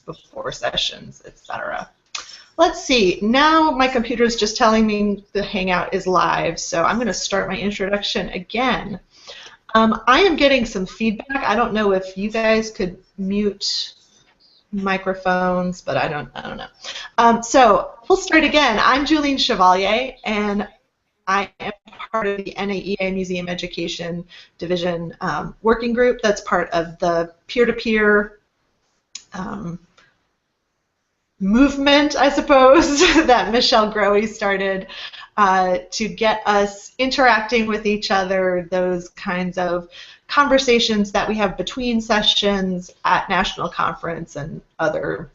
before sessions, etc. Let's see. Now my computer is just telling me the Hangout is live, so I'm going to start my introduction again. I am getting some feedback. I don't know if you guys could mute microphones, but I don't know. So we'll start again. I'm Julene Chevalier, and I am part of the NAEA Museum Education Division working group that's part of the peer-to-peer movement, I suppose, that Michelle Grohe started to get us interacting with each other, those kinds of conversations that we have between sessions at national conference and other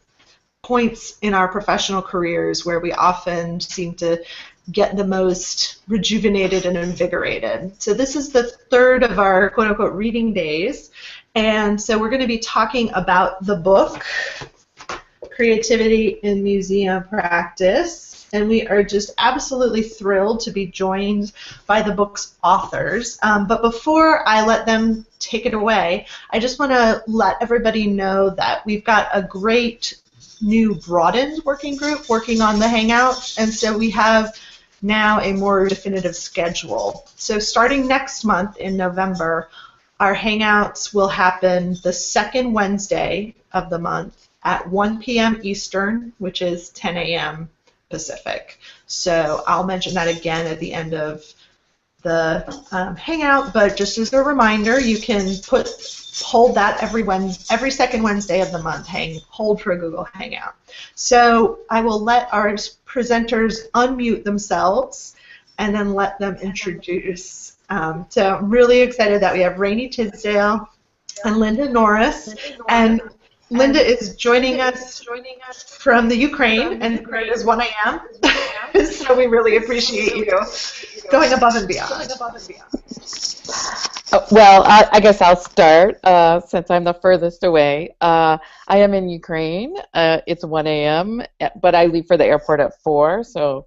points in our professional careers where we often seem to get the most rejuvenated and invigorated. So this is the third of our quote-unquote reading days, and so we're going to be talking about the book Creativity in Museum Practice, and we are just absolutely thrilled to be joined by the book's authors. But before I let them take it away, I just want to let everybody know that we've got a great new broadened working group working on the Hangout, and so we have now a more definitive schedule. So starting next month in November, our Hangouts will happen the second Wednesday of the month at 1 p.m. Eastern, which is 10 a.m. Pacific. So I'll mention that again at the end of the Hangout, but just as a reminder, you can hold that every second Wednesday of the month, hold for a Google Hangout. So I will let our presenters unmute themselves and then let them introduce. So I'm really excited that we have Rainey Tisdale and Linda Norris, and Linda is joining us from the Ukraine, and it is 1 a.m., so we really appreciate you going above and beyond. Well, I guess I'll start since I'm the furthest away. I am in Ukraine. It's 1 a.m., but I leave for the airport at 4, so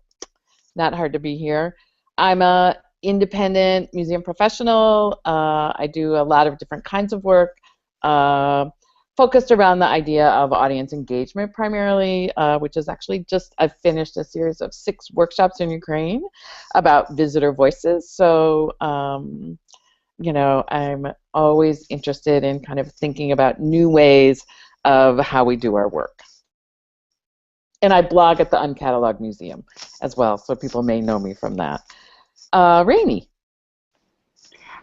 not hard to be here. I'm an independent museum professional. I do a lot of different kinds of work. Focused around the idea of audience engagement primarily, which is actually I've finished a series of 6 workshops in Ukraine about visitor voices. So, you know, I'm always interested in kind of thinking about new ways of how we do our work. And I blog at the Uncatalogued Museum as well, so people may know me from that. Rainey.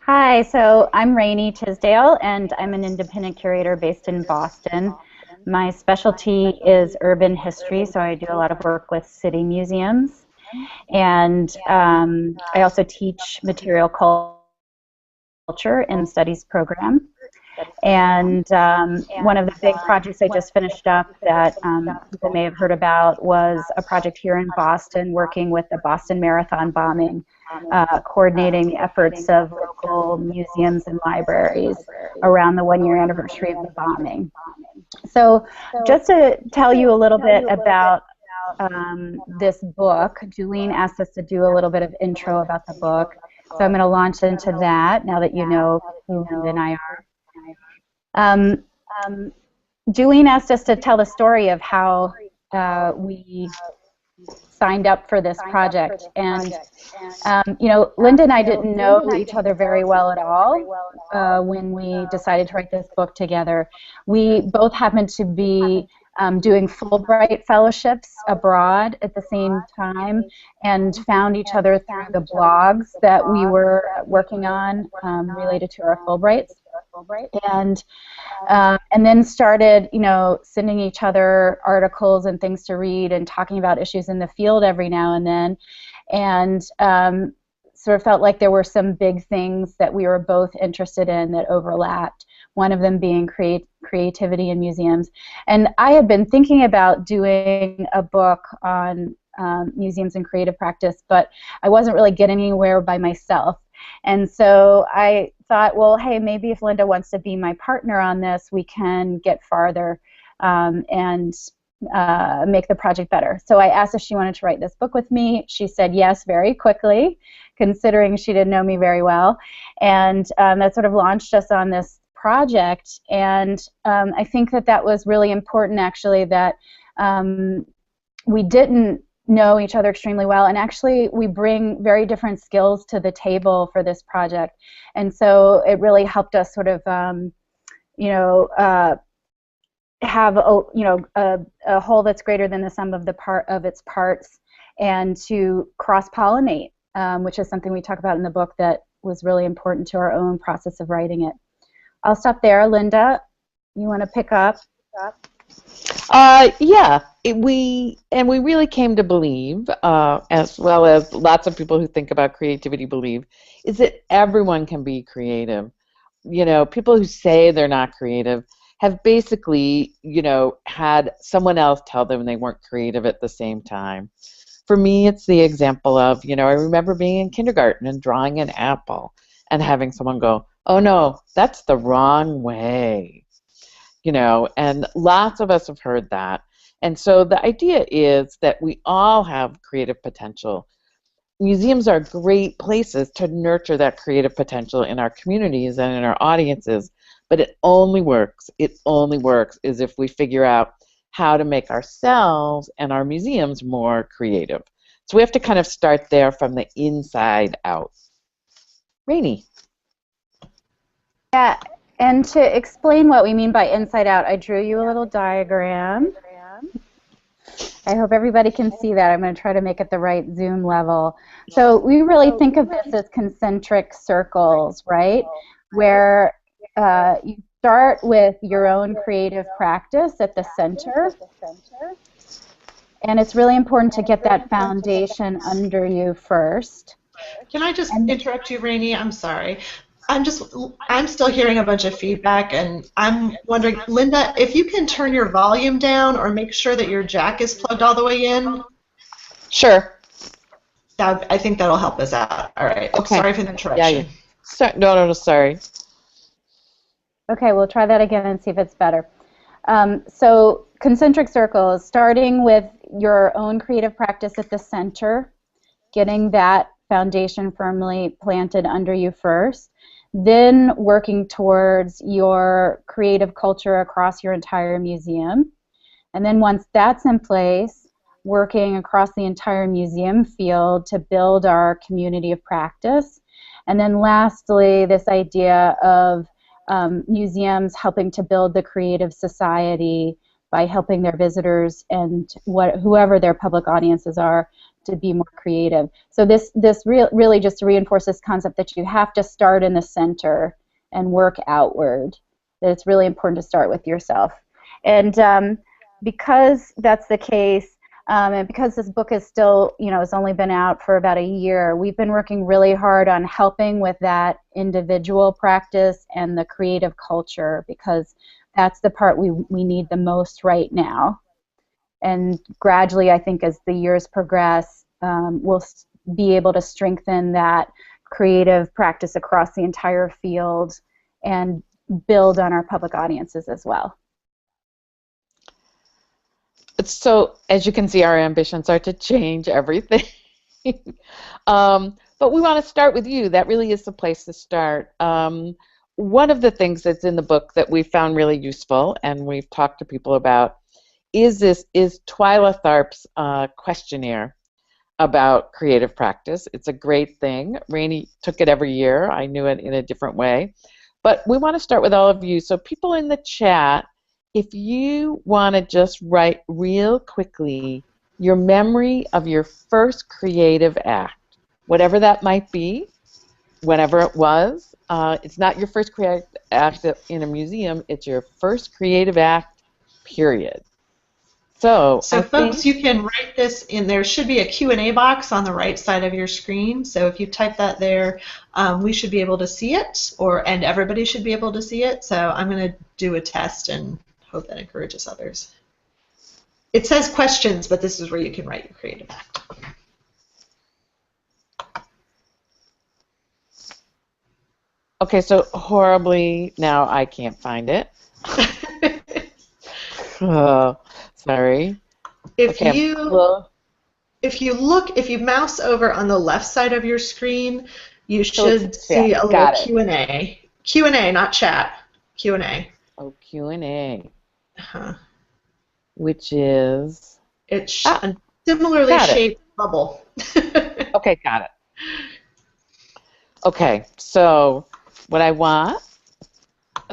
Hi, so I'm Rainey Tisdale, and I'm an independent curator based in Boston. My specialty is urban history, so I do a lot of work with city museums. And I also teach material culture in the studies program. And one of the big projects I just finished up that people may have heard about was a project here in Boston working with the Boston Marathon bombing, coordinating the efforts of local museums and libraries around the 1-year anniversary of the bombing. So just to tell you a little bit about this book, Julene asked us to do a little bit of intro about the book. So I'm going to launch into that now that you know who Linda and I are. Julene asked us to tell the story of how we signed up for this project, and you know, Linda and I didn't know each other very well at all when we decided to write this book together. We both happened to be doing Fulbright fellowships abroad at the same time, and found each other through the blogs that we were working on related to our Fulbrights. And then started, you know, sending each other articles and things to read and talking about issues in the field every now and then, and sort of felt like there were some big things that we were both interested in that overlapped, one of them being creativity in museums. And I had been thinking about doing a book on museums and creative practice, but I wasn't really getting anywhere by myself. And so I thought, well, hey, maybe if Linda wants to be my partner on this, we can get farther and make the project better. So I asked if she wanted to write this book with me. She said yes very quickly, considering she didn't know me very well. And that sort of launched us on this project, and I think that was really important, actually, that we didn't know each other extremely well, and actually we bring very different skills to the table for this project, and so it really helped us sort of have a whole that's greater than the sum of its parts, and to cross-pollinate, which is something we talk about in the book that was really important to our own process of writing it. I'll stop there. Linda, you want to pick up? Yeah, we really came to believe, as well as lots of people who think about creativity believe, is that everyone can be creative. You know, people who say they're not creative have basically, had someone else tell them they weren't creative at the same time. For me, it's the example of, I remember being in kindergarten and drawing an apple and having someone go, "Oh no, that's the wrong way." And lots of us have heard that. And so the idea is that we all have creative potential. Museums are great places to nurture that creative potential in our communities and in our audiences, but it only works is if we figure out how to make ourselves and our museums more creative. So we have to kind of start there from the inside out. Rainey. Yeah, and to explain what we mean by inside out, I drew you a little diagram. I hope everybody can see that. I'm going to try to make it the right zoom level. So we really think of this as concentric circles, right? Where you start with your own creative practice at the center. And it's really important to get that foundation under you first. Can I just interrupt you, Rainey? I'm sorry. I'm still hearing a bunch of feedback, and I'm wondering, Linda, if you can turn your volume down or make sure that your jack is plugged all the way in. Sure. I think that'll help us out. All right. Okay. Sorry for the interruption. Yeah. No, sorry. Okay, we'll try that again and see if it's better. So concentric circles, starting with your own creative practice at the center, getting that foundation firmly planted under you first, then working towards your creative culture across your entire museum. And then once that's in place, working across the entire museum field to build our community of practice. And then lastly, this idea of museums helping to build the creative society by helping their visitors and whoever their public audiences are to be more creative. So this really just reinforces this concept that you have to start in the center and work outward, that it's really important to start with yourself. And because that's the case, and because this book is still, it's only been out for about a year, we've been working really hard on helping with that individual practice and the creative culture, because that's the part we need the most right now. And gradually, I think as the years progress, we'll be able to strengthen that creative practice across the entire field and build on our public audiences as well. So, as you can see, our ambitions are to change everything. But we want to start with you. That really is the place to start. One of the things that's in the book that we found really useful, and we've talked to people about, is TWyla Tharp's questionnaire about creative practice. It's a great thing. Rainey took it every year. I knew it in a different way. But we want to start with all of you. So people in the chat, if you want to just write real quickly your memory of your first creative act, whatever that might be, whenever it was. It's not your first creative act in a museum. It's your first creative act, period. So folks, you can write this in. There should be a Q&A box on the right side of your screen. So if you type that there, we should be able to see it, and everybody should be able to see it. So I'm going to do a test and hope that encourages others. It says questions, but this is where you can write your creative act. Okay, so horribly, now I can't find it. Oh, sorry. If you mouse over on the left side of your screen, you should see a little Q&A. Q&A, not chat. Q&A. Oh, Q&A, Uh-huh. which is... It's a similarly shaped bubble. Okay, got it. Okay, so what I want...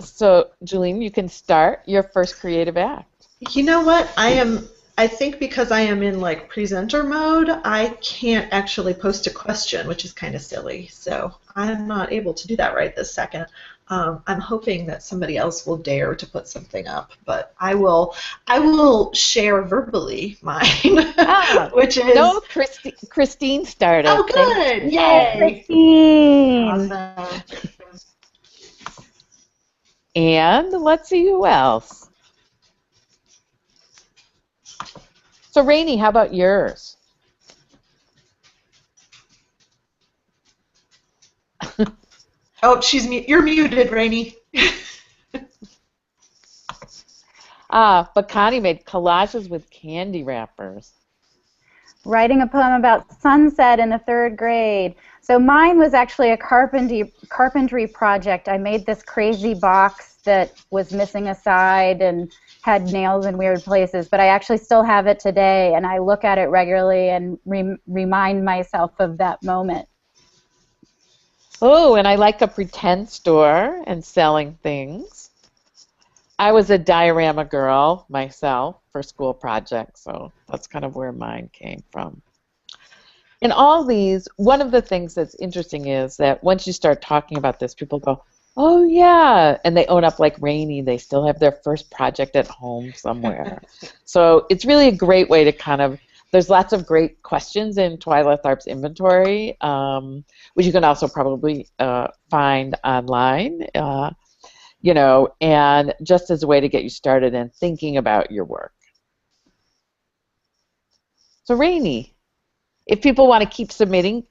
So, Julene, you can start your first creative act. You know what? I think because I am in like presenter mode, I can't actually post a question, which is kind of silly. So I'm not able to do that right this second. I'm hoping that somebody else will dare to put something up, but I will share verbally mine, which is... No, Christine started. Oh, good! Yay, Christine! Awesome. And let's see who else. So, Rainey, how about yours? Oh, you're muted, Rainey. But Connie made collages with candy wrappers. Writing a poem about sunset in the 3rd grade. So mine was actually a carpentry project. I made this crazy box that was missing a side and had nails in weird places, but I actually still have it today, and I look at it regularly and remind myself of that moment. Oh, and I like a pretend store and selling things. I was a diorama girl myself for school projects, so that's kind of where mine came from. In all these, one of the things that's interesting is that once you start talking about this, people go, oh yeah, and they own up like Rainey. They still have their first project at home somewhere. So it's really a great way to kind of, there's lots of great questions in TWyla Tharp's inventory, which you can also probably find online, you know, and just as a way to get you started in thinking about your work. So Rainey, if people want to keep submitting,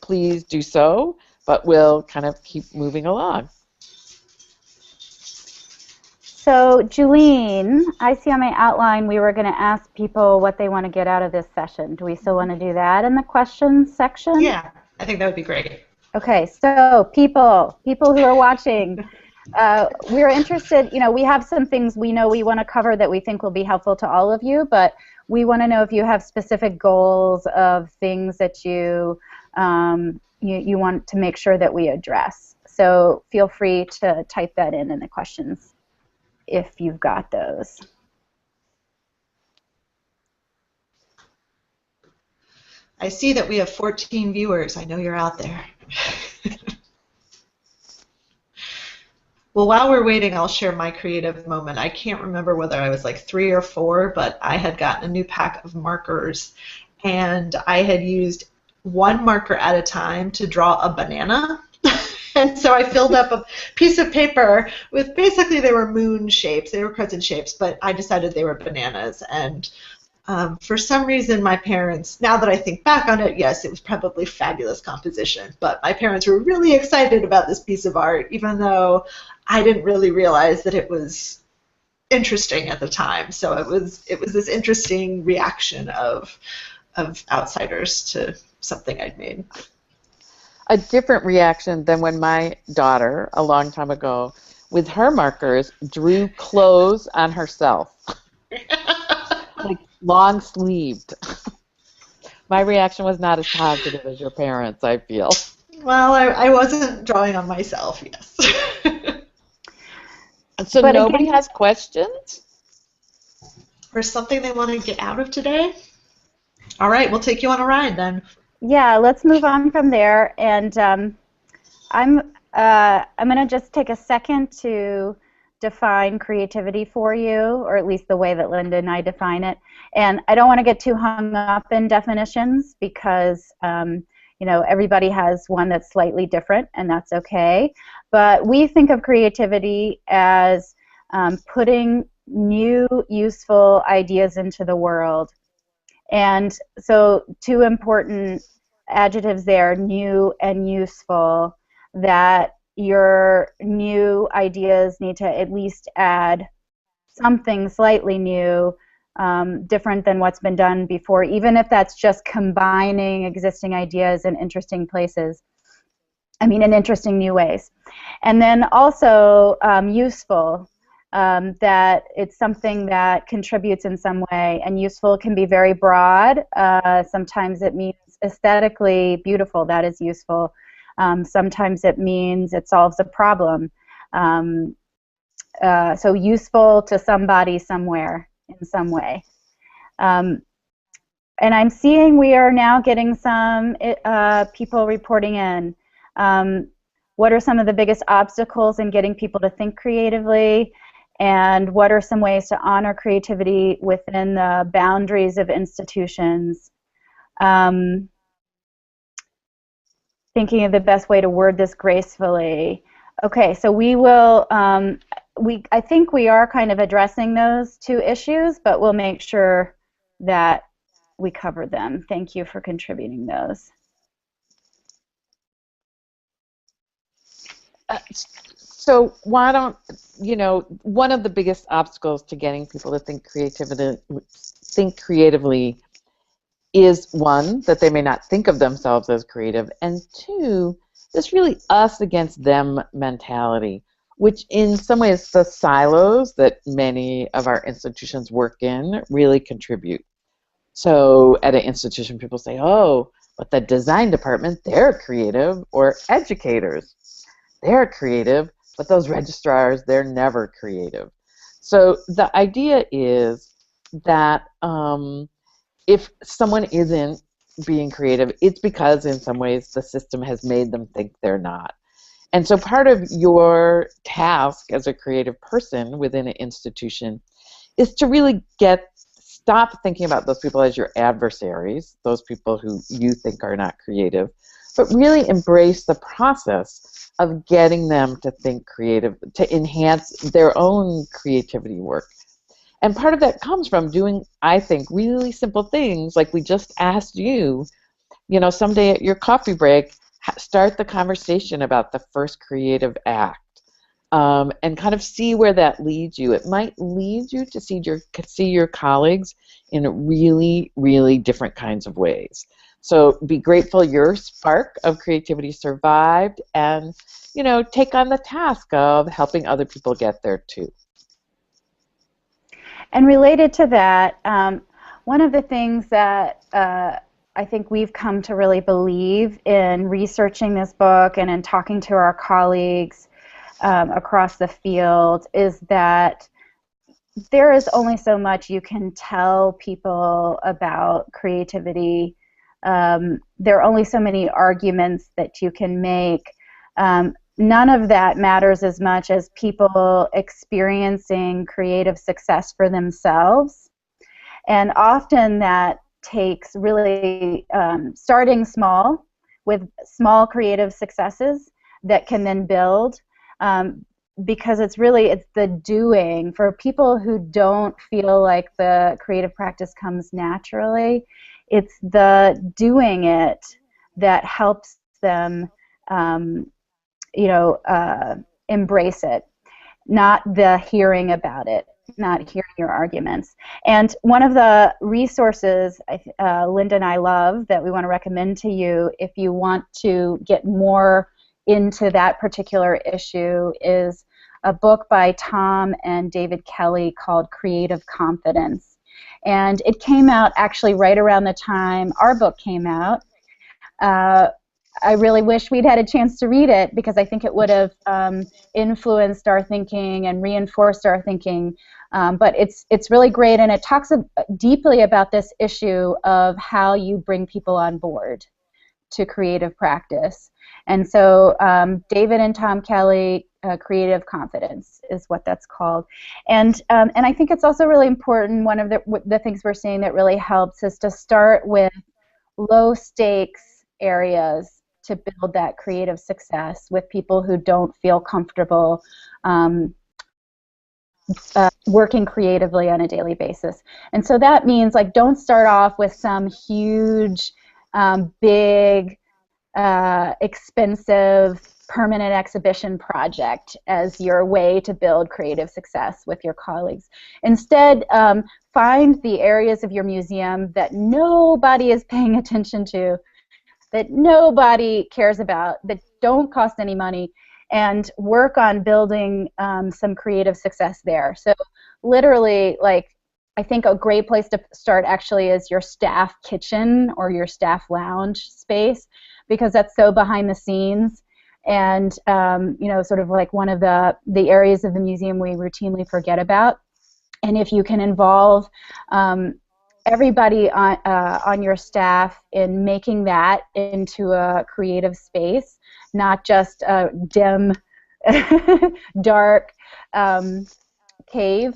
please do so, but we'll kind of keep moving along. So, Julene, I see on my outline we were going to ask people what they want to get out of this session. Do we still want to do that in the questions section? Yeah, I think that would be great. Okay, so people who are watching, we're interested, you know, we have some things we know we want to cover that we think will be helpful to all of you, but we want to know if you have specific goals of things that you want to make sure that we address. So feel free to type that in the questions if you've got those. I see that we have 14 viewers. I know you're out there. Well, while we're waiting, I'll share my creative moment. I can't remember whether I was like 3 or 4, but I had gotten a new pack of markers, and I had used one marker at a time to draw a banana. And so I filled up a piece of paper with, basically they were moon shapes, they were crescent shapes, but I decided they were bananas. And for some reason, my parents, now that I think back on it, yes, it was probably fabulous composition, but my parents were really excited about this piece of art, even though I didn't really realize that it was interesting at the time. So it was this interesting reaction of outsiders to something I'd made. A different reaction than when my daughter, a long time ago, with her markers, drew clothes on herself. Like long-sleeved. My reaction was not as positive as your parents, I feel. Well, I wasn't drawing on myself, yes. So but nobody has questions? Or something they want to get out of today? All right, we'll take you on a ride then. Yeah, let's move on from there. And I'm going to just take a second to define creativity for you, or at least the way that Linda and I define it. And I don't want to get too hung up in definitions because you know, everybody has one that's slightly different, and that's okay. But we think of creativity as putting new, useful ideas into the world. And so 2 important adjectives there, new and useful, that your new ideas need to at least add something slightly new, different than what's been done before, even if that's just combining existing ideas in interesting places. in interesting new ways. And then also useful, that it's something that contributes in some way, and useful can be very broad. Sometimes it means aesthetically beautiful, that is useful. Sometimes it means it solves a problem. So useful to somebody somewhere in some way. And I'm seeing we are now getting some people reporting in. What are some of the biggest obstacles in getting people to think creatively? And what are some ways to honor creativity within the boundaries of institutions? Thinking of the best way to word this gracefully. Okay, so we will, I think we are kind of addressing those two issues, but we'll make sure that we cover them. Thank you for contributing those. So why don't, one of the biggest obstacles to getting people to think creatively is, one, that they may not think of themselves as creative, and two, this really us against them mentality, which in some ways the silos that many of our institutions work in really contribute. So at an institution, people say, oh, but the design department, they're creative, or educators, they're creative, but those registrars, they're never creative. So the idea is that if someone isn't being creative, it's because in some ways the system has made them think they're not. And so part of your task as a creative person within an institution is to really stop thinking about those people as your adversaries, those people who you think are not creative, but really embrace the process of getting them to think creative, to enhance their own creativity work. And part of that comes from doing, I think, really simple things like we just asked you, someday at your coffee break, start the conversation about the first creative act, and kind of see where that leads you. It might lead you to see your colleagues in really, really different kinds of ways. So be grateful your spark of creativity survived, and take on the task of helping other people get there too. And related to that, one of the things that I think we've come to really believe in researching this book and in talking to our colleagues across the field is that there is only so much you can tell people about creativity. There are only so many arguments that you can make. None of that matters as much as people experiencing creative success for themselves. And often that takes really starting small with small creative successes that can then build, because it's the doing. For people who don't feel like the creative practice comes naturally, it's the doing it that helps them embrace it, not the hearing about it, not hearing your arguments. And one of the resources Linda and I love that we want to recommend to you if you want to get more into that particular issue is a book by Tom and David Kelly called Creative Confidence. And it came out actually right around the time our book came out. I really wish we'd had a chance to read it because I think it would have influenced our thinking and reinforced our thinking. But it's really great, and it talks deeply about this issue of how you bring people on board to creative practice. And so David and Tom Kelly, Creative Confidence is what that's called. And I think it's also really important, one of the things we're seeing that really helps is to start with low stakes areas to build that creative success with people who don't feel comfortable working creatively on a daily basis. And so that means, like, don't start off with some huge, big, expensive, permanent exhibition project as your way to build creative success with your colleagues. Instead, find the areas of your museum that nobody is paying attention to, that nobody cares about, that don't cost any money, and work on building some creative success there. So literally, like, I think a great place to start actually is your staff kitchen or your staff lounge space, because that's so behind the scenes, and you know, sort of like one of the areas of the museum we routinely forget about. And if you can involve everybody on your staff in making that into a creative space, not just a dim, dark cave,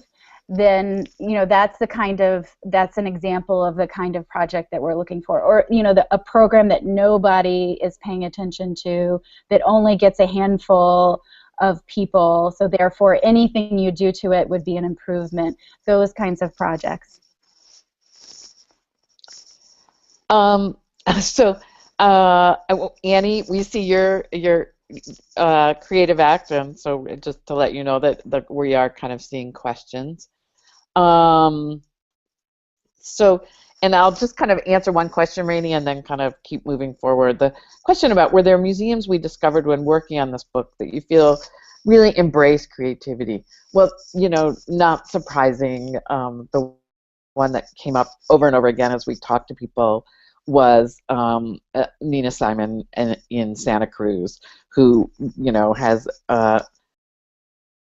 then, you know, that's an example of the kind of project that we're looking for. Or, you know, a program that nobody is paying attention to, that only gets a handful of people, so therefore anything you do to it would be an improvement. Those kinds of projects. So, Annie, we see your creative action. So just to let you know that we are kind of seeing questions. So, and I'll just kind of answer one question, Rainey, and then kind of keep moving forward. The question about, were there museums we discovered when working on this book that you feel really embrace creativity? Well, you know, not surprising, the one that came up over and over again as we talked to people was Nina Simon in Santa Cruz, who, you know, has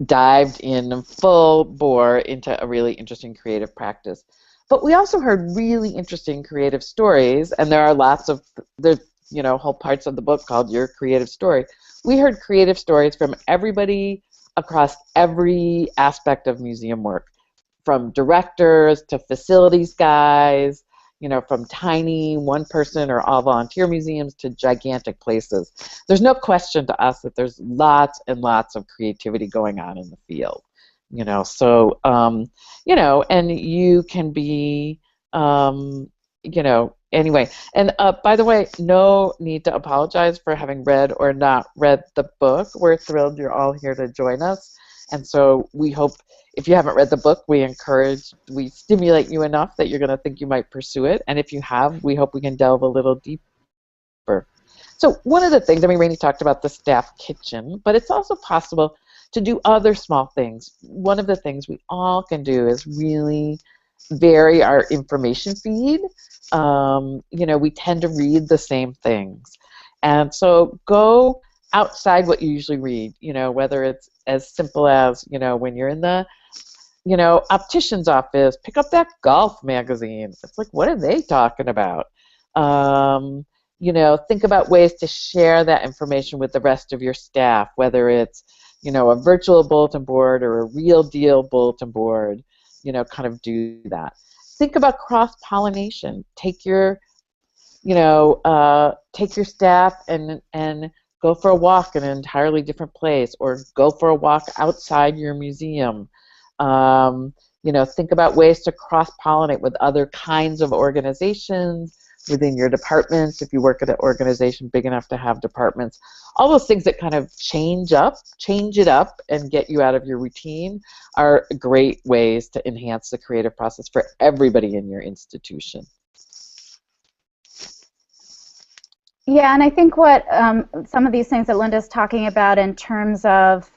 dived in full bore into a really interesting creative practice. But we also heard really interesting creative stories, and there are lots of, there's, you know, whole parts of the book called Your Creative Story. We heard creative stories from everybody across every aspect of museum work, from directors to facilities guys, you know, from tiny one-person or all-volunteer museums to gigantic places. There's no question to us that there's lots and lots of creativity going on in the field, you know. So, you know, and you can be, you know, anyway. And by the way, no need to apologize for having read or not read the book. We're thrilled you're all here to join us. And so we hope, if you haven't read the book, we stimulate you enough that you're going to think you might pursue it. And if you have, we hope we can delve a little deeper. So one of the things, I mean, Rainey talked about the staff kitchen, but it's also possible to do other small things. One of the things we all can do is really vary our information feed. You know, we tend to read the same things. And so go outside what you usually read, you know, whether it's as simple as, you know, when you're in the, you know, optician's office, pick up that golf magazine. It's like, what are they talking about? You know, think about ways to share that information with the rest of your staff, whether it's, you know, a virtual bulletin board or a real deal bulletin board, you know, kind of do that. Think about cross-pollination. Take your, you know, take your staff and go for a walk in an entirely different place, or go for a walk outside your museum. You know, think about ways to cross-pollinate with other kinds of organizations within your departments, if you work at an organization big enough to have departments. All those things that kind of change it up and get you out of your routine are great ways to enhance the creative process for everybody in your institution. Yeah, and I think what some of these things that Linda's talking about in terms of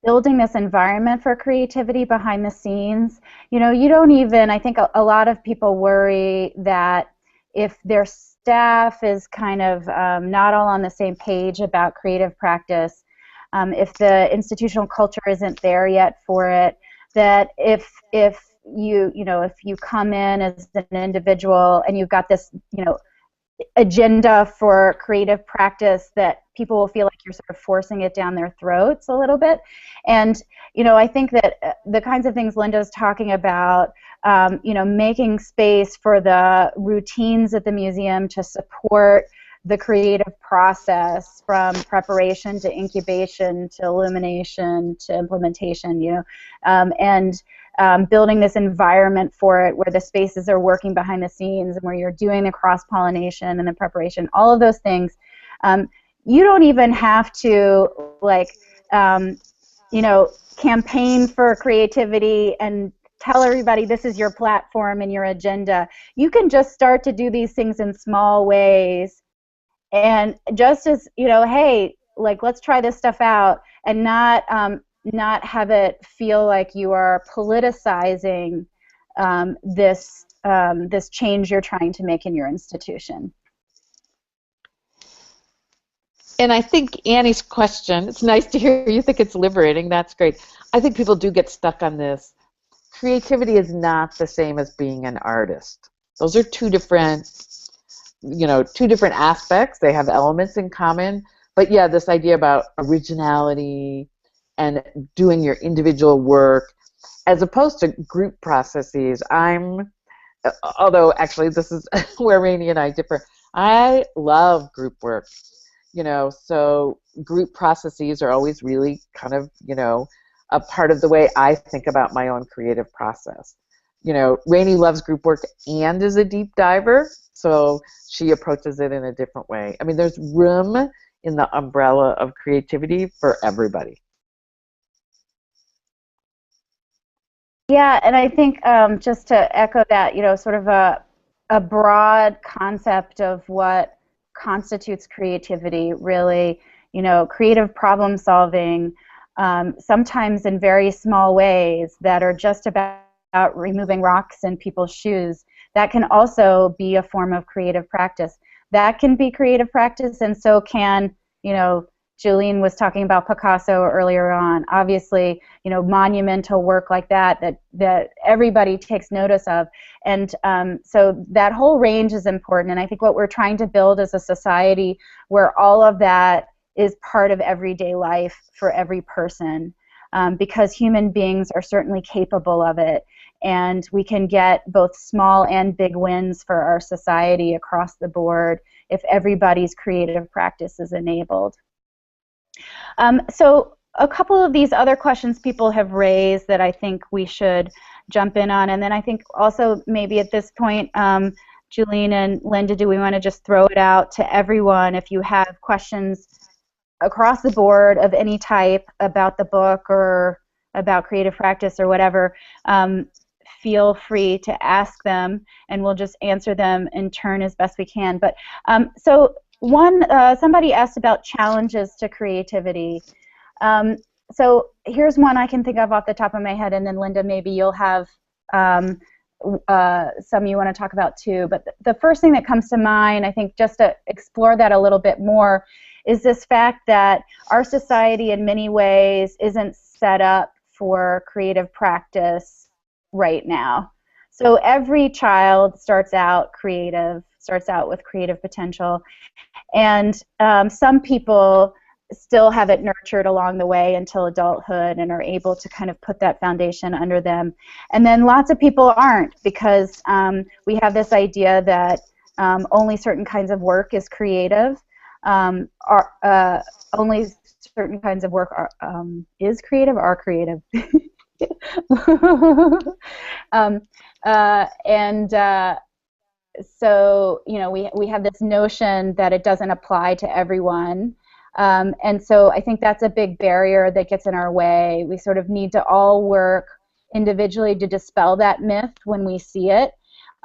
building this environment for creativity behind the scenes, you know, you don't even, I think a lot of people worry that if their staff is kind of not all on the same page about creative practice, if the institutional culture isn't there yet for it, that if you come in as an individual and you've got this, you know, agenda for creative practice, that people will feel like you're sort of forcing it down their throats a little bit. And, you know, I think that the kinds of things Linda's talking about, you know, making space for the routines at the museum to support the creative process, from preparation to incubation to illumination to implementation, you know, and building this environment for it where the spaces are working behind the scenes and where you're doing the cross-pollination and the preparation, all of those things. You don't even have to, like, you know, campaign for creativity and tell everybody this is your platform and your agenda. You can just start to do these things in small ways And just as, hey, like, let's try this stuff out, and not have it feel like you are politicizing this change you're trying to make in your institution. And I think Annie's question, it's nice to hear you think it's liberating. That's great. I think people do get stuck on this. Creativity is not the same as being an artist. Those are two different aspects. They have elements in common. But yeah, this idea about originality and doing your individual work as opposed to group processes. Although actually this is where Rainey and I differ. I love group work. So group processes are always really kind of, a part of the way I think about my own creative process. Rainey loves group work and is a deep diver, so she approaches it in a different way. I mean, there's room in the umbrella of creativity for everybody. Yeah, and I think just to echo that, sort of a broad concept of what constitutes creativity, really, creative problem solving, sometimes in very small ways that are just about removing rocks in people's shoes. That can also be a form of creative practice. That can be creative practice, and so can, Julian was talking about Picasso earlier on. Obviously, monumental work like that everybody takes notice of. And so that whole range is important. And I think what we're trying to build is a society where all of that is part of everyday life for every person, because human beings are certainly capable of it. And we can get both small and big wins for our society across the board if everybody's creative practice is enabled. So a couple of these other questions people have raised that I think we should jump in on, and then I think also maybe at this point, Julian and Linda, do we want to just throw it out to everyone? If you have questions across the board of any type about the book or about creative practice or whatever, feel free to ask them, and we'll just answer them in turn as best we can. But so somebody asked about challenges to creativity. So here's one I can think of off the top of my head, and then Linda, maybe you'll have some you want to talk about too. But the first thing that comes to mind, I think, just to explore that a little bit more, is this fact that our society in many ways isn't set up for creative practice right now. So every child starts out with creative potential, and some people still have it nurtured along the way until adulthood and are able to kind of put that foundation under them. And then lots of people aren't, because we have this idea that only certain kinds of work is creative. Only certain kinds of work are creative. So we have this notion that it doesn't apply to everyone, and so I think that's a big barrier that gets in our way. We sort of need to all work individually to dispel that myth when we see it,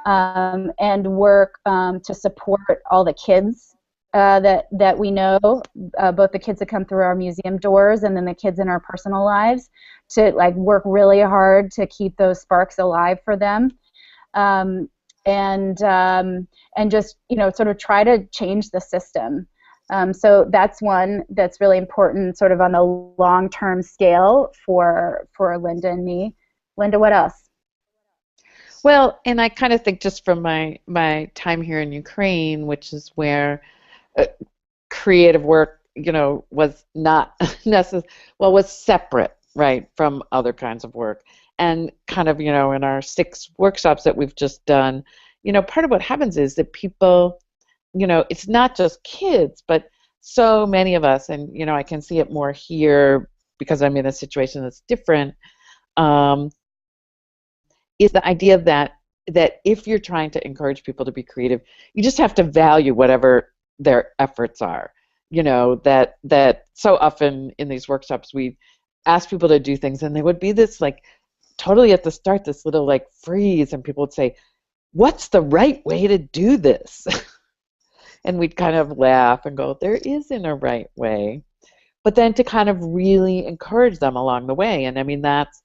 and work to support all the kids that we know, both the kids that come through our museum doors and then the kids in our personal lives, to work really hard to keep those sparks alive for them. And just sort of try to change the system. So that's one that's really important, sort of on the long-term scale for Linda and me. Linda, what else? Well, and I kind of think just from my time here in Ukraine, which is where creative work, was not was separate, right, from other kinds of work. And kind of, in our 6 workshops that we've just done, part of what happens is that people, it's not just kids, but so many of us, and, I can see it more here because I'm in a situation that's different, is the idea that if you're trying to encourage people to be creative, you just have to value whatever their efforts are. That so often in these workshops we ask people to do things, and there would be this totally at the start, this little freeze, and people would say, what's the right way to do this? And we'd kind of laugh and go, there isn't a right way. But then to kind of really encourage them along the way. And I mean, that's,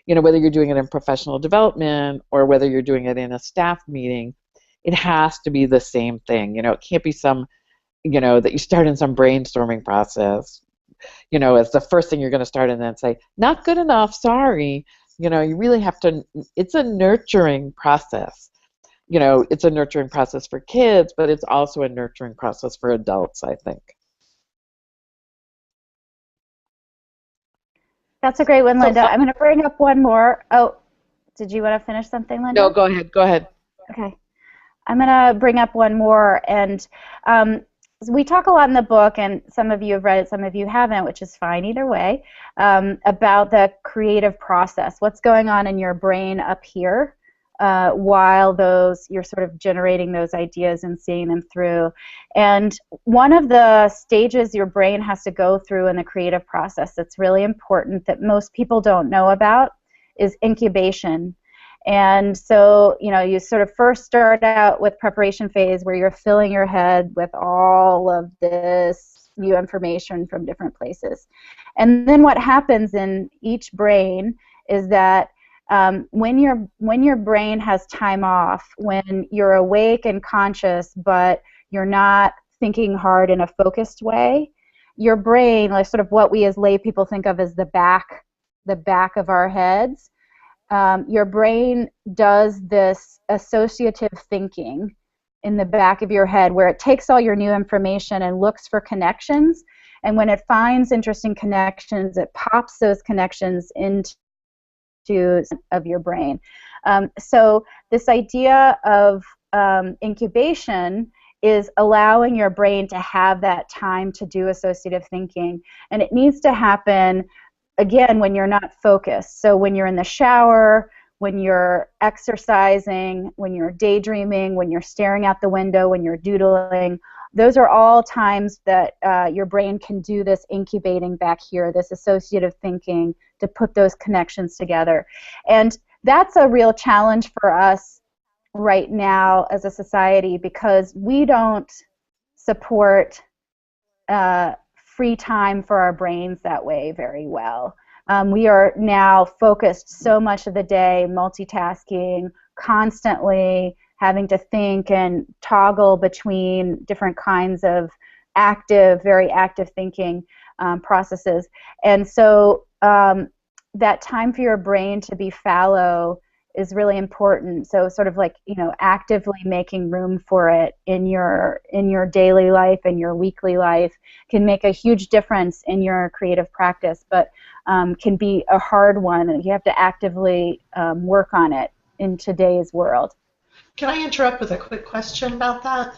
whether you're doing it in professional development or whether you're doing it in a staff meeting, it has to be the same thing. It can't be some, that you start in some brainstorming process, as the first thing you're going to start and then say, not good enough, sorry. You really have to, it's a nurturing process. It's a nurturing process for kids, but it's also a nurturing process for adults, I think. That's a great one, Linda. I'm going to bring up one more. Oh, did you want to finish something, Linda? No, go ahead. Okay. I'm going to bring up one more. And we talk a lot in the book, and some of you have read it, some of you haven't, which is fine either way, about the creative process. What's going on in your brain up here while you're sort of generating those ideas and seeing them through. And one of the stages your brain has to go through in the creative process that's really important that most people don't know about is incubation. And so, you sort of first start out with preparation phase where you're filling your head with all of this new information from different places. And then what happens in each brain is that when your brain has time off, when you're awake and conscious, but you're not thinking hard in a focused way, your brain, like sort of what we as lay people think of as the back of our heads, your brain does this associative thinking in the back of your head where it takes all your new information and looks for connections, and when it finds interesting connections, it pops those connections into of your brain. So this idea of incubation is allowing your brain to have that time to do associative thinking, and it needs to happen again when you're not focused. So when you're in the shower, when you're exercising, when you're daydreaming, when you're staring out the window, when you're doodling, those are all times that your brain can do this incubating back here, this associative thinking to put those connections together. And that's a real challenge for us right now as a society because we don't support free time for our brains that way very well. We are now focused so much of the day, multitasking, constantly having to think and toggle between different kinds of very active thinking processes. And so that time for your brain to be fallow is really important. So sort of like, actively making room for it in your daily life and your weekly life can make a huge difference in your creative practice, but can be a hard one, and you have to actively work on it in today's world. Can I interrupt with a quick question about that?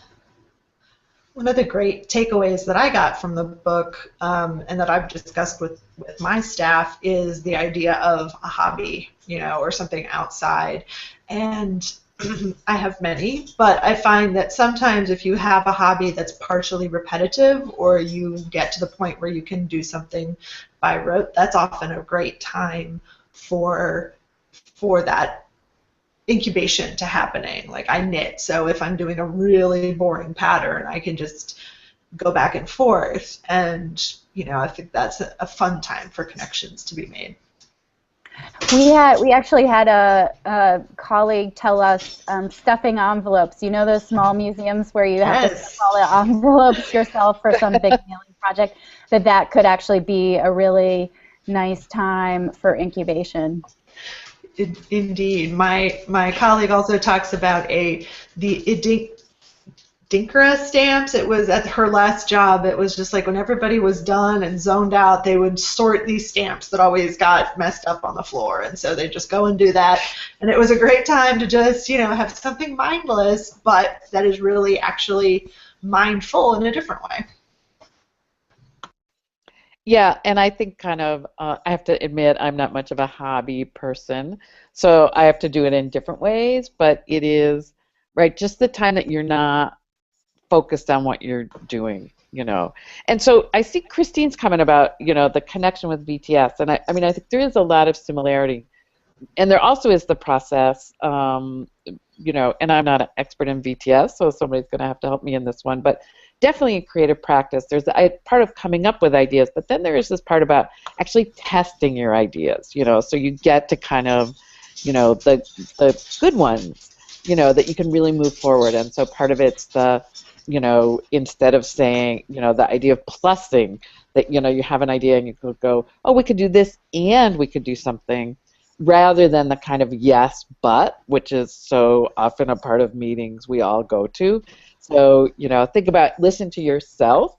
One of the great takeaways that I got from the book and that I've discussed with my staff is the idea of a hobby, or something outside. And I have many, but I find that sometimes if you have a hobby that's partially repetitive or you get to the point where you can do something by rote, that's often a great time for that incubation to happening. Like I knit, so if I'm doing a really boring pattern, I can just go back and forth, and I think that's a fun time for connections to be made. We actually had a colleague tell us stuffing envelopes. Those small museums where you have to stuff all the envelopes yourself for some big mailing project, that could actually be a really nice time for incubation. Indeed. My colleague also talks about the Dinkra stamps. It was at her last job. It was just like when everybody was done and zoned out, they would sort these stamps that always got messed up on the floor. And so they just go and do that. And it was a great time to just, have something mindless, but that is really actually mindful in a different way. Yeah, and I think I have to admit I'm not much of a hobby person, so I have to do it in different ways, but it is, right, just the time that you're not focused on what you're doing, And so I see Christine's comment about, the connection with BTS, and I think there is a lot of similarity. And there also is the process, and I'm not an expert in VTS, so somebody's going to have to help me in this one, but definitely in creative practice, there's a part of coming up with ideas, but then there is this part about actually testing your ideas, so you get to kind of, the good ones, that you can really move forward. And so part of it's the, instead of saying, the idea of plussing, that, you have an idea and you could go, oh, we could do this and we could do something, rather than the kind of yes, but, which is so often a part of meetings we all go to. So, think about, listen to yourself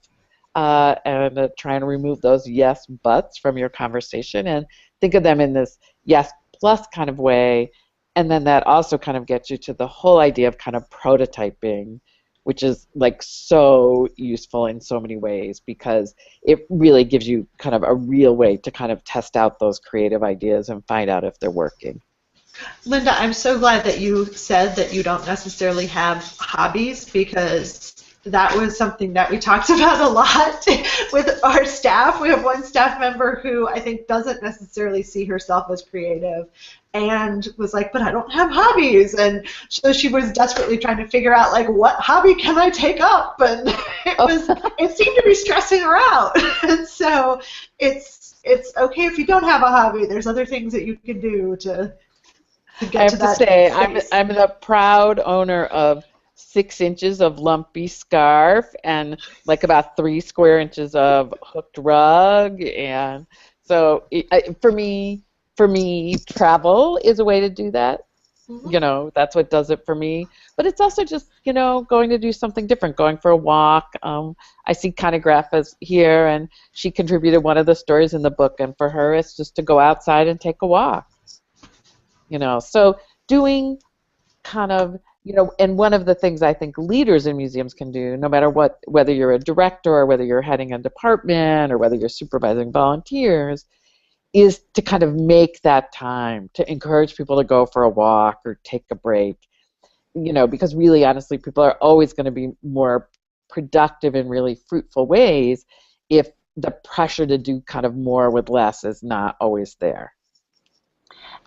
and try and remove those yes, buts from your conversation, and think of them in this yes plus kind of way. And then that also kind of gets you to the whole idea of kind of prototyping, which is like so useful in so many ways, because it really gives you kind of a real way to kind of test out those creative ideas and find out if they're working. Linda, I'm so glad that you said that you don't necessarily have hobbies, because that was something that we talked about a lot with our staff. We have one staff member who I think doesn't necessarily see herself as creative and was like, but I don't have hobbies. And so she was desperately trying to figure out, like, what hobby can I take up? And it seemed to be stressing her out. And so it's okay if you don't have a hobby. There's other things that you can do to get to that. I have to say, I'm the proud owner of 6 inches of lumpy scarf and like about 3 square inches of hooked rug. And so for me, travel is a way to do that. Mm-hmm. That's what does it for me. But it's also just, going to do something different, going for a walk. I see Connie Graff is here, and she contributed one of the stories in the book, and for her it's just to go outside and take a walk. So doing kind of, and one of the things I think leaders in museums can do, no matter what, whether you're a director or whether you're heading a department or whether you're supervising volunteers, is to kind of make that time, to encourage people to go for a walk or take a break, because really, honestly, people are always going to be more productive in really fruitful ways if the pressure to do kind of more with less is not always there.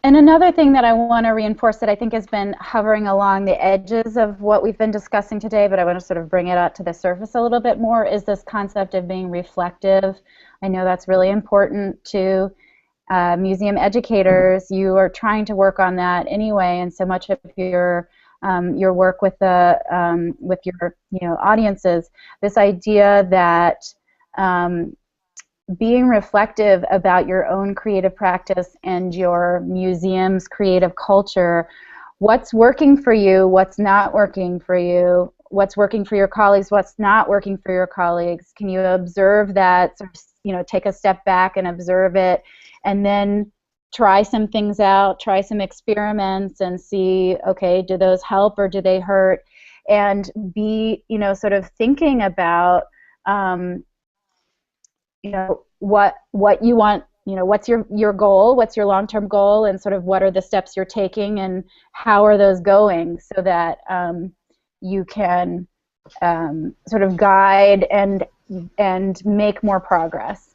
And another thing that I want to reinforce that I think has been hovering along the edges of what we've been discussing today, but I want to sort of bring it out to the surface a little bit more, is this concept of being reflective. I know that's really important to museum educators. You are trying to work on that anyway, and so much of your work with your audiences, this idea that being reflective about your own creative practice and your museum's creative culture, what's working for you, what's not working for you, what's working for your colleagues, what's not working for your colleagues. Can you observe that, sort of, take a step back and observe it, and then try some things out, try some experiments and see, okay, do those help or do they hurt? And be, sort of thinking about what you want, what's your goal, what's your long-term goal, and sort of what are the steps you're taking and how are those going, so that you can sort of guide and make more progress.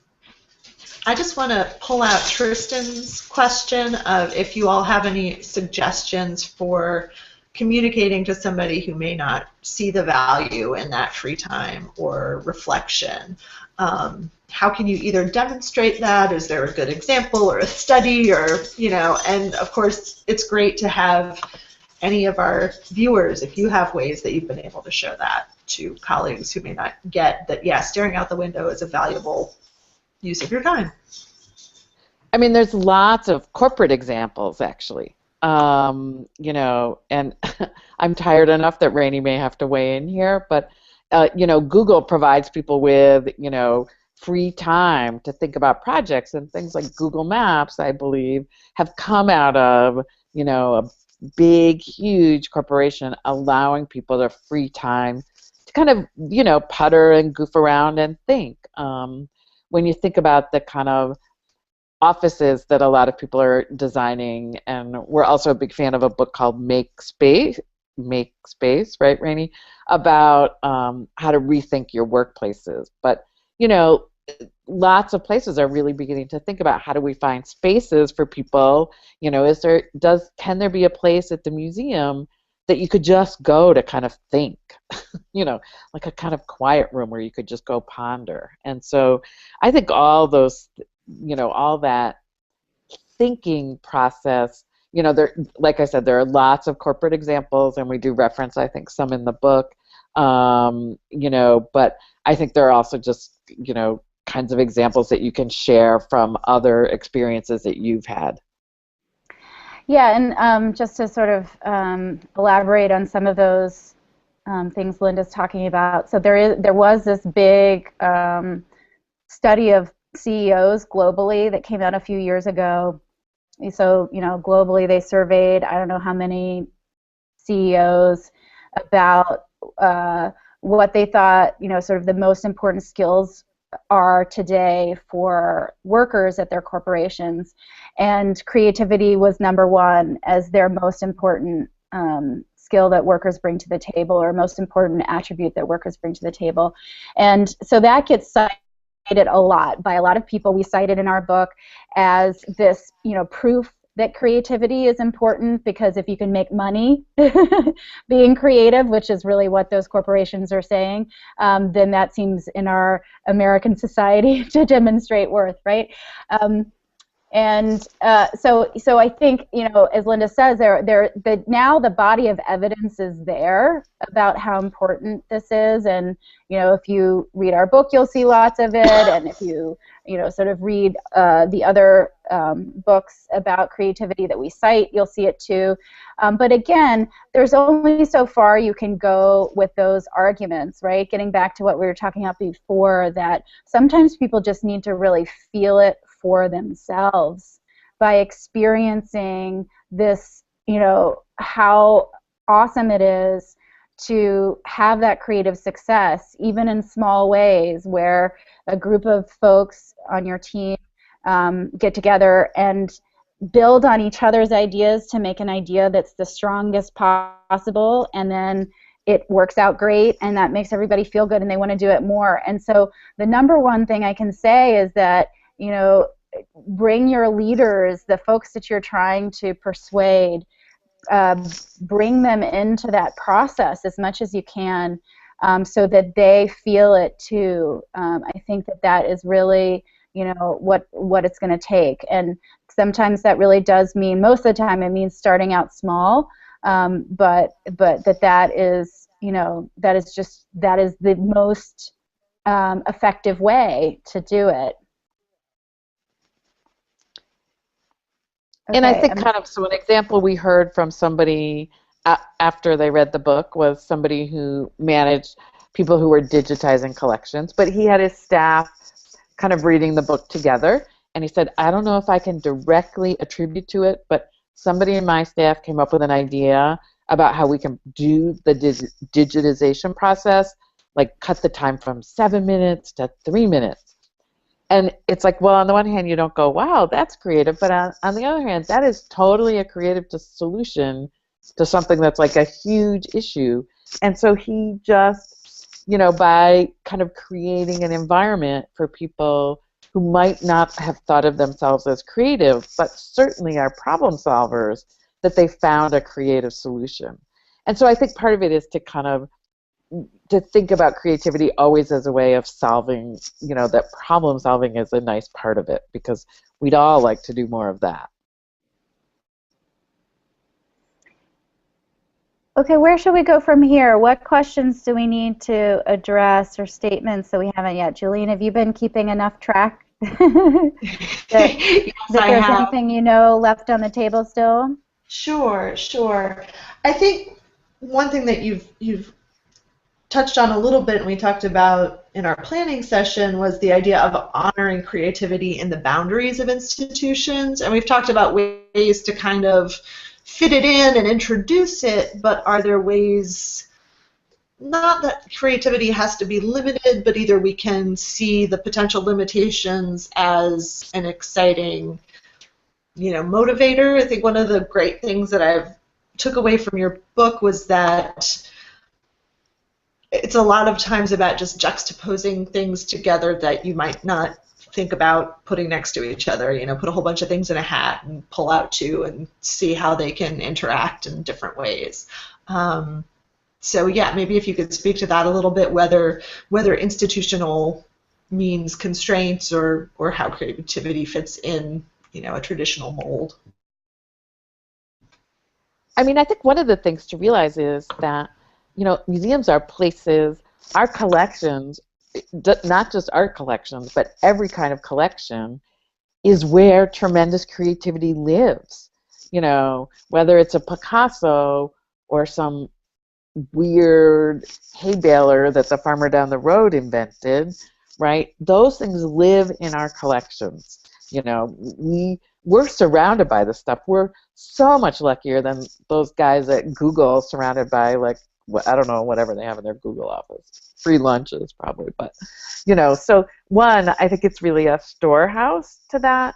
I just want to pull out Tristan's question of if you all have any suggestions for communicating to somebody who may not see the value in that free time or reflection. How can you either demonstrate that? Is there a good example or a study, or, and of course it's great to have any of our viewers, if you have ways that you've been able to show that to colleagues who may not get that, yeah, staring out the window is a valuable use of your time. I mean, there's lots of corporate examples, actually. And I'm tired enough that Rainey may have to weigh in here, but Google provides people with, free time to think about projects, and things like Google Maps, I believe, have come out of, a big, huge corporation allowing people their free time to kind of, putter and goof around and think. When you think about the kind of offices that a lot of people are designing, and we're also a big fan of a book called Make Space, right, Rainey, about how to rethink your workplaces. But, lots of places are really beginning to think about how do we find spaces for people. Can there be a place at the museum that you could just go to kind of think, like a kind of quiet room where you could just go ponder. And so I think all those, all that thinking process, there, like I said, there are lots of corporate examples, and we do reference, I think, some in the book, but I think there are also just, kinds of examples that you can share from other experiences that you've had. Yeah, and just to sort of elaborate on some of those things Linda's talking about. So there was this big study of CEOs globally that came out a few years ago. So, globally they surveyed, I don't know how many CEOs about what they thought, sort of the most important skills are today for workers at their corporations, and creativity was number one as their most important skill that workers bring to the table, or most important attribute that workers bring to the table. And so that gets cited a lot by a lot of people. We cite it in our book as this, proof that creativity is important, because if you can make money being creative, which is really what those corporations are saying, then that seems in our American society to demonstrate worth, right? So I think, as Linda says, now the body of evidence is there about how important this is, and if you read our book, you'll see lots of it, and if you sort of read the other books about creativity that we cite, you'll see it too. But again, there's only so far you can go with those arguments, right? Getting back to what we were talking about before, that sometimes people just need to really feel it for themselves by experiencing this, how awesome it is to have that creative success, even in small ways, where a group of folks on your team get together and build on each other's ideas to make an idea that's the strongest possible, and then it works out great, and that makes everybody feel good and they want to do it more. And so the number one thing I can say is that, bring your leaders, the folks that you're trying to persuade, bring them into that process as much as you can, so that they feel it too. I think that is really, what it's going to take. And sometimes that really does mean, most of the time it means starting out small, but that is the most effective way to do it. Okay, and I think so an example we heard from somebody after they read the book was somebody who managed people who were digitizing collections, but he had his staff kind of reading the book together, and he said, I don't know if I can directly attribute to it, but somebody in my staff came up with an idea about how we can do the digitization process, like cut the time from 7 minutes to 3 minutes. And it's like, well, on the one hand, you don't go, wow, that's creative, but on the other hand, that is totally a creative solution to something that's like a huge issue. And so he just, by kind of creating an environment for people who might not have thought of themselves as creative, but certainly are problem solvers, that they found a creative solution. And so I think part of it is to kind of to think about creativity always as a way of solving, that problem solving is a nice part of it, because we'd all like to do more of that. Okay, where should we go from here? What questions do we need to address, or statements that we haven't yet? Julian, have you been keeping enough track that there's anything left on the table still? Sure. I think one thing that you've touched on a little bit, and we talked about in our planning session, was the idea of honoring creativity in the boundaries of institutions. And we've talked about ways to kind of fit it in and introduce it, but are there ways, not that creativity has to be limited, but either we can see the potential limitations as an exciting, motivator. I think one of the great things that I took away from your book was that it's a lot of times about just juxtaposing things together that you might not think about putting next to each other. You know, put a whole bunch of things in a hat and pull out two and see how they can interact in different ways. So yeah, maybe if you could speak to that a little bit, whether institutional means constraints or how creativity fits in, you know, a traditional mold. I mean, I think one of the things to realize is that, you know, museums are places, our collections, not just art collections, but every kind of collection is where tremendous creativity lives. You know, whether it's a Picasso or some weird hay baler that the farmer down the road invented, right? Those things live in our collections. You know, we're surrounded by this stuff. We're so much luckier than those guys at Google, surrounded by, like, I don't know, whatever they have in their Google office. Free lunches, probably. But, you know, so one, I think it's really a storehouse to that.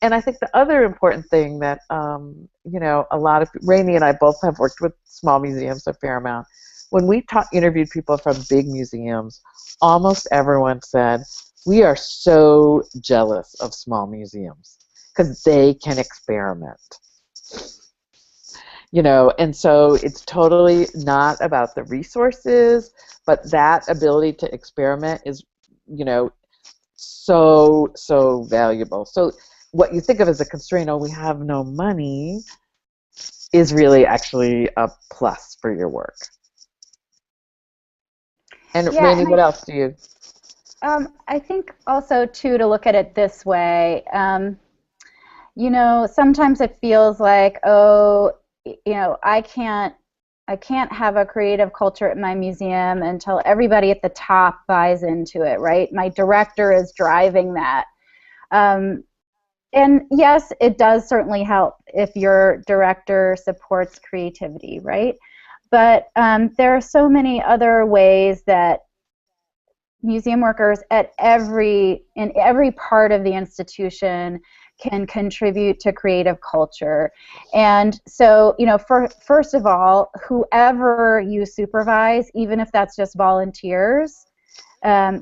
And I think the other important thing that, you know, a lot of, Rainey and I both have worked with small museums a fair amount. When we interviewed people from big museums, almost everyone said, we are so jealous of small museums because they can experiment. You know, and so it's totally not about the resources, but that ability to experiment is, you know, so valuable. So what you think of as a constraint, oh, we have no money, is really actually a plus for your work. And Yeah, Rainey, what else do you? I think also, too, to look at it this way, you know, sometimes it feels like, oh, you know, I can't have a creative culture at my museum until everybody at the top buys into it, right? My director is driving that. And yes, it does certainly help if your director supports creativity, right? But there are so many other ways that museum workers in every part of the institution can contribute to creative culture. And so, you know, first of all, whoever you supervise, even if that's just volunteers,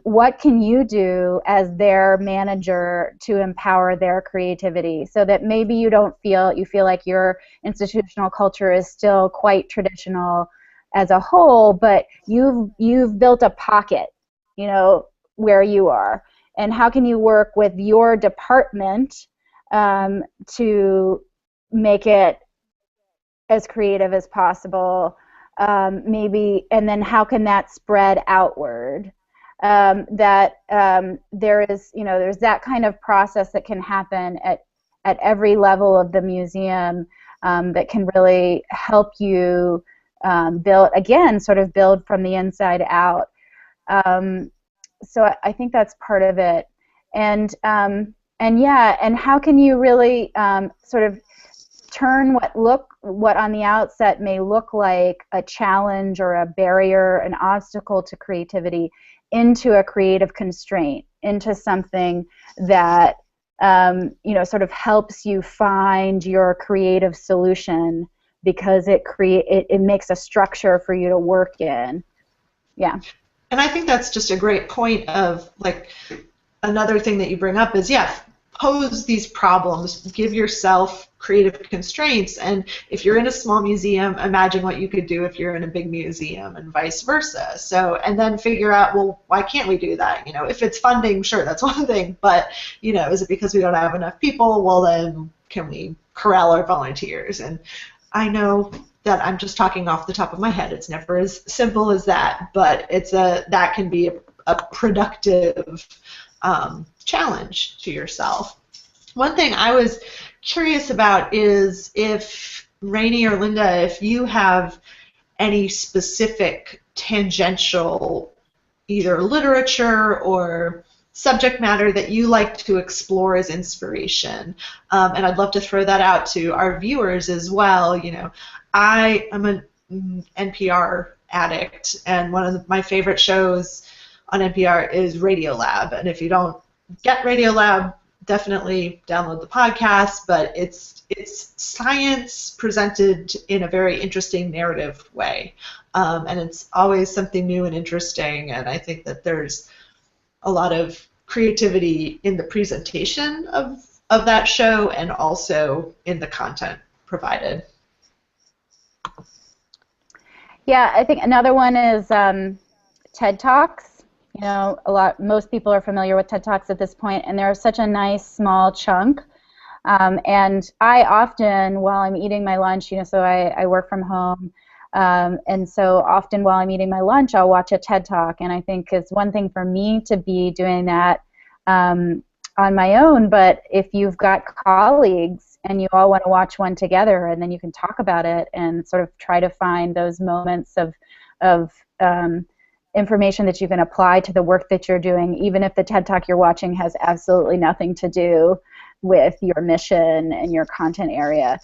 what can you do as their manager to empower their creativity so that maybe you feel like your institutional culture is still quite traditional as a whole, but you've built a pocket, you know, where you are, and how can you work with your department to make it as creative as possible, maybe, and then how can that spread outward? There is, you know, there's that kind of process that can happen at every level of the museum that can really help you build from the inside out. So I think that's part of it, and how can you really sort of turn what on the outset may look like a challenge or a barrier, an obstacle to creativity, into a creative constraint, into something that you know, sort of helps you find your creative solution because it makes a structure for you to work in. Yeah. And I think that's just a great point of, like, another thing that you bring up is, yeah, pose these problems, give yourself creative constraints, and if you're in a small museum, imagine what you could do if you're in a big museum, and vice versa. So, and then figure out, well, why can't we do that? You know, if it's funding, sure, that's one thing, but, you know, is it because we don't have enough people? Well, then can we corral our volunteers? And I know that I'm just talking off the top of my head. It's never as simple as that, but that can be a productive challenge to yourself. One thing I was curious about is if Rainey or Linda, if you have any specific tangential either literature or subject matter that you like to explore as inspiration. And I'd love to throw that out to our viewers as well. You know, I am an NPR addict, and one of my favorite shows on NPR is Radiolab. And if you don't get Radiolab, definitely download the podcast, but it's science presented in a very interesting narrative way. And it's always something new and interesting, and I think that there's a lot of creativity in the presentation of that show and also in the content provided. Yeah, I think another one is TED Talks. You know, most people are familiar with TED Talks at this point, and they're such a nice small chunk. And I often, while I'm eating my lunch, you know, so I work from home, and so often while I'm eating my lunch, I'll watch a TED Talk, and I think it's one thing for me to be doing that on my own, but if you've got colleagues and you all want to watch one together, and then you can talk about it and sort of try to find those moments of information that you can apply to the work that you're doing, even if the TED Talk you're watching has absolutely nothing to do with your mission and your content area.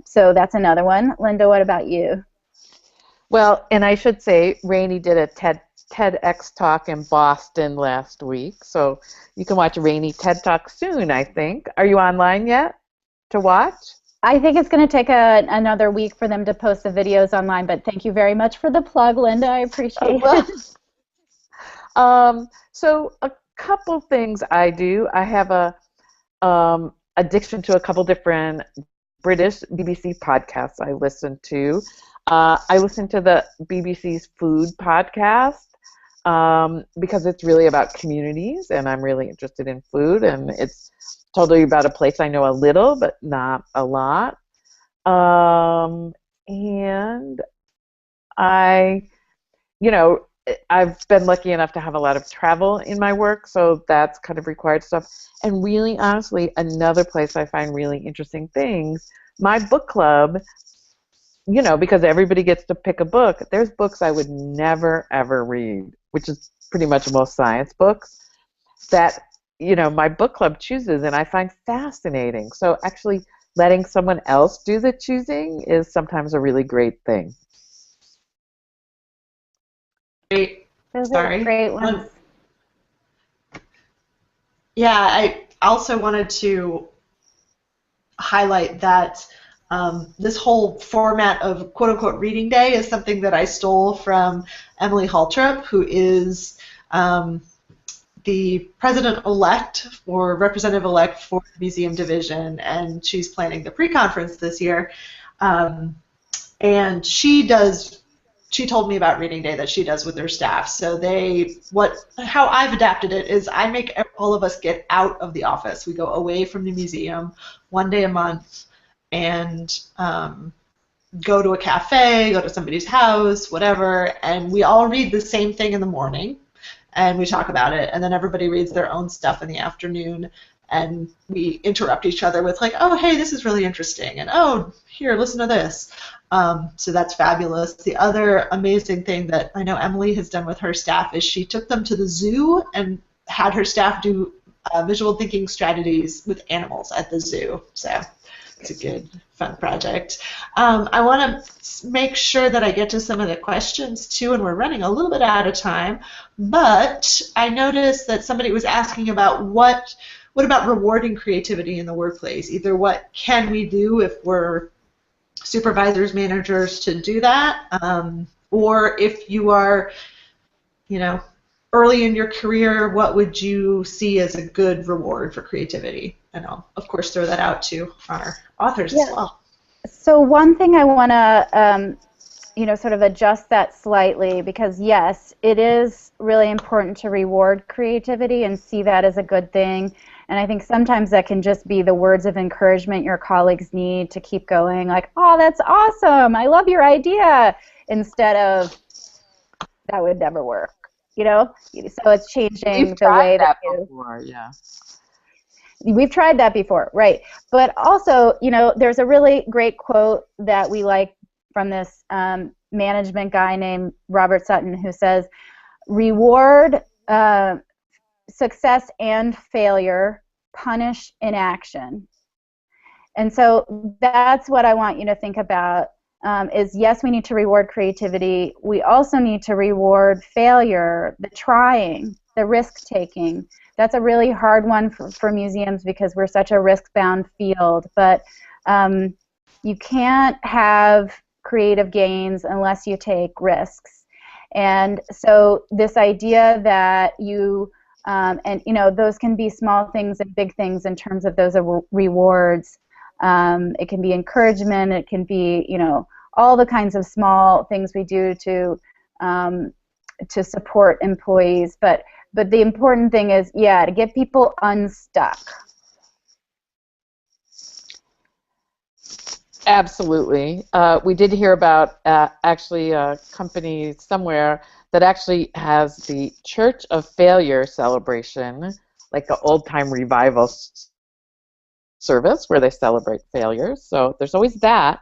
So that's another one. Linda, what about you? Well, and I should say, Rainey did a TEDx talk in Boston last week, so you can watch Rainey TED Talk soon, I think. Are you online yet to watch? I think it's going to take another week for them to post the videos online, but thank you very much for the plug, Linda. I appreciate it. So a couple things I do. I have a addiction to a couple different British BBC podcasts I listen to. I listen to the BBC's food podcast because it's really about communities, and I'm really interested in food, and it's totally about a place I know a little, but not a lot. And I've been lucky enough to have a lot of travel in my work, so that's kind of required stuff. And really, honestly, another place I find really interesting things, my book club, you know, because everybody gets to pick a book, there's books I would never, ever read, which is pretty much most science books, that, you know, my book club chooses and I find fascinating. So actually letting someone else do the choosing is sometimes a really great thing. Those are great ones. Yeah, I also wanted to highlight that this whole format of quote-unquote reading day is something that I stole from Emily Haltrup, who is the president-elect or representative-elect for the museum division, and she's planning the pre-conference this year. And she told me about reading day that she does with their staff. So how I've adapted it is I make all of us get out of the office. We go away from the museum one day a month and go to a cafe, go to somebody's house, whatever, and we all read the same thing in the morning, and we talk about it, and then everybody reads their own stuff in the afternoon, and we interrupt each other with like, oh, hey, this is really interesting, and oh, here, listen to this. So that's fabulous. The other amazing thing that I know Emily has done with her staff is she took them to the zoo and had her staff do visual thinking strategies with animals at the zoo. So it's a good, fun project. I want to make sure that I get to some of the questions too, and we're running a little bit out of time, but I noticed that somebody was asking about what about rewarding creativity in the workplace? Either what can we do if we're supervisors, managers to do that, or if you are, you know, early in your career, what would you see as a good reward for creativity? And I'll, of course, throw that out to our authors as well. So one thing I want to, sort of adjust that slightly, because yes, it is really important to reward creativity and see that as a good thing. And I think sometimes that can just be the words of encouragement your colleagues need to keep going, like, oh, that's awesome, I love your idea, instead of, that would never work, you know? So it's changing the way that you... Before, yeah. We've tried that before, right. But also, you know, there's a really great quote that we like from this management guy named Robert Sutton, who says, reward success and failure, punish inaction. And so that's what I want you to think about, is yes, we need to reward creativity. We also need to reward failure, the trying, the risk-taking. That's a really hard one for museums because we're such a risk-bound field. But you can't have creative gains unless you take risks. And so this idea that you And those can be small things and big things in terms of those rewards. It can be encouragement. It can be all the kinds of small things we do to support employees. But the important thing is, to get people unstuck. Absolutely. We did hear about actually a company somewhere that actually has the Church of Failure celebration, like an old-time revival service where they celebrate failures. So there's always that.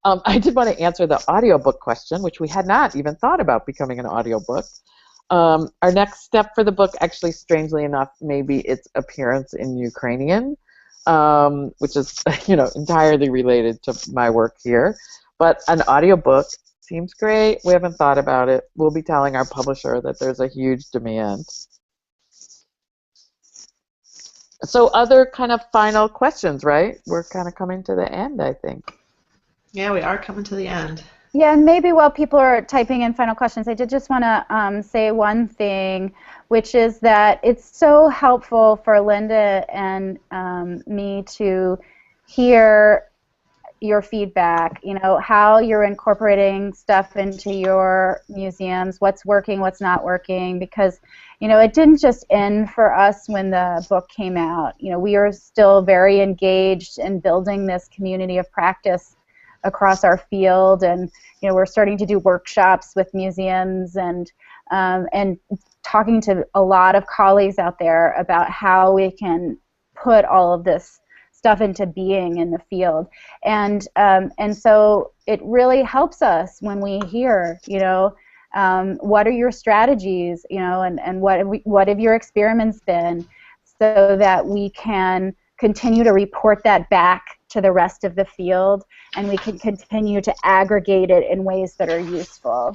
I did want to answer the audiobook question, which we had not even thought about becoming an audiobook. Our next step for the book, actually, strangely enough, maybe its appearance in Ukrainian, which is entirely related to my work here. But an audiobook seems great. We haven't thought about it. We'll be telling our publisher that there's a huge demand. So other kind of final questions, right? We're kind of coming to the end, I think. Yeah, we are coming to the end. Yeah, and maybe while people are typing in final questions, I did just want to say one thing, which is that it's so helpful for Linda and me to hear your feedback, how you're incorporating stuff into your museums, what's working, what's not working, because, it didn't just end for us when the book came out. We are still very engaged in building this community of practice across our field, and we're starting to do workshops with museums and talking to a lot of colleagues out there about how we can put all of this stuff into being in the field, and so it really helps us when we hear, what are your strategies, and what have your experiments been, so that we can continue to report that back to the rest of the field, and we can continue to aggregate it in ways that are useful.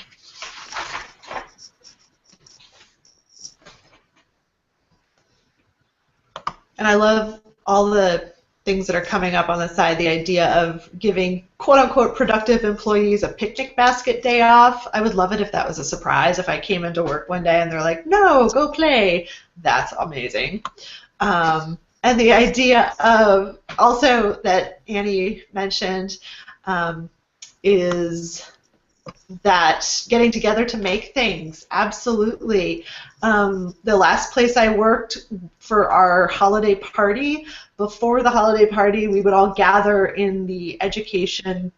And I love all the things that are coming up on the side, the idea of giving quote-unquote productive employees a picnic basket day off. I would love it if that was a surprise, if I came into work one day and they're like, no, go play. That's amazing. And the idea of also that Annie mentioned is that getting together to make things, absolutely. The last place I worked for our holiday party, before the holiday party, we would all gather in the education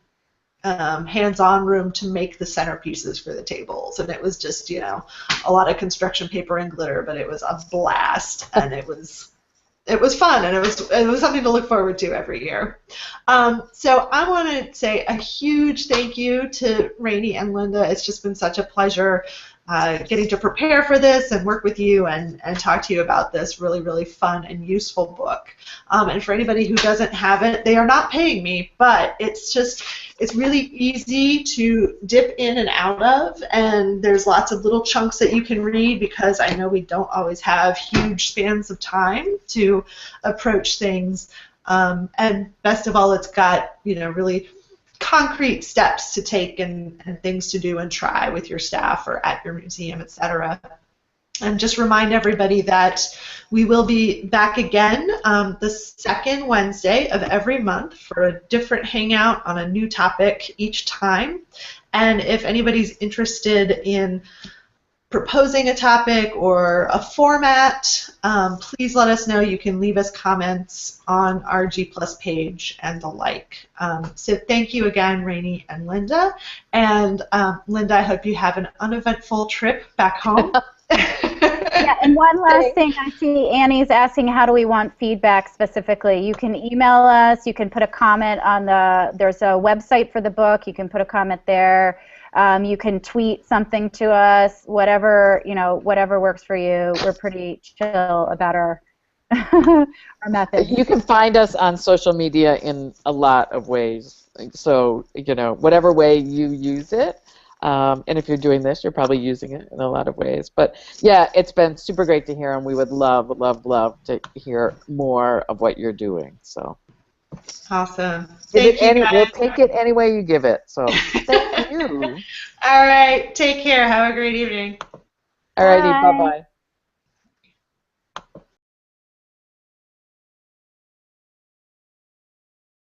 hands-on room to make the centerpieces for the tables, and it was just, a lot of construction paper and glitter, but it was a blast, and it was fun, and it was something to look forward to every year. So I want to say a huge thank you to Rainey and Linda. It's just been such a pleasure getting to prepare for this and work with you and talk to you about this really, really fun and useful book. And for anybody who doesn't have it, they are not paying me, but it's really easy to dip in and out of, and there's lots of little chunks that you can read, because I know we don't always have huge spans of time to approach things. And best of all, it's got, really concrete steps to take and things to do and try with your staff or at your museum, etc. And just remind everybody that we will be back again the second Wednesday of every month for a different hangout on a new topic each time. And if anybody's interested in proposing a topic or a format, please let us know. You can leave us comments on our G+ page and the like. So thank you again, Rainey and Linda. And Linda, I hope you have an uneventful trip back home. Yeah, and one last thing, I see Annie's asking, how do we want feedback specifically? You can email us, you can put a comment on there's a website for the book, you can put a comment there. You can tweet something to us, whatever works for you. We're pretty chill about our methods. You can find us on social media in a lot of ways. So, whatever way you use it. And if you're doing this, you're probably using it in a lot of ways. But yeah, it's been super great to hear, and we would love, love, love to hear more of what you're doing. So. Awesome. We'll take it any way you give it. So thank you. All right. Take care. Have a great evening. All righty. Bye-bye.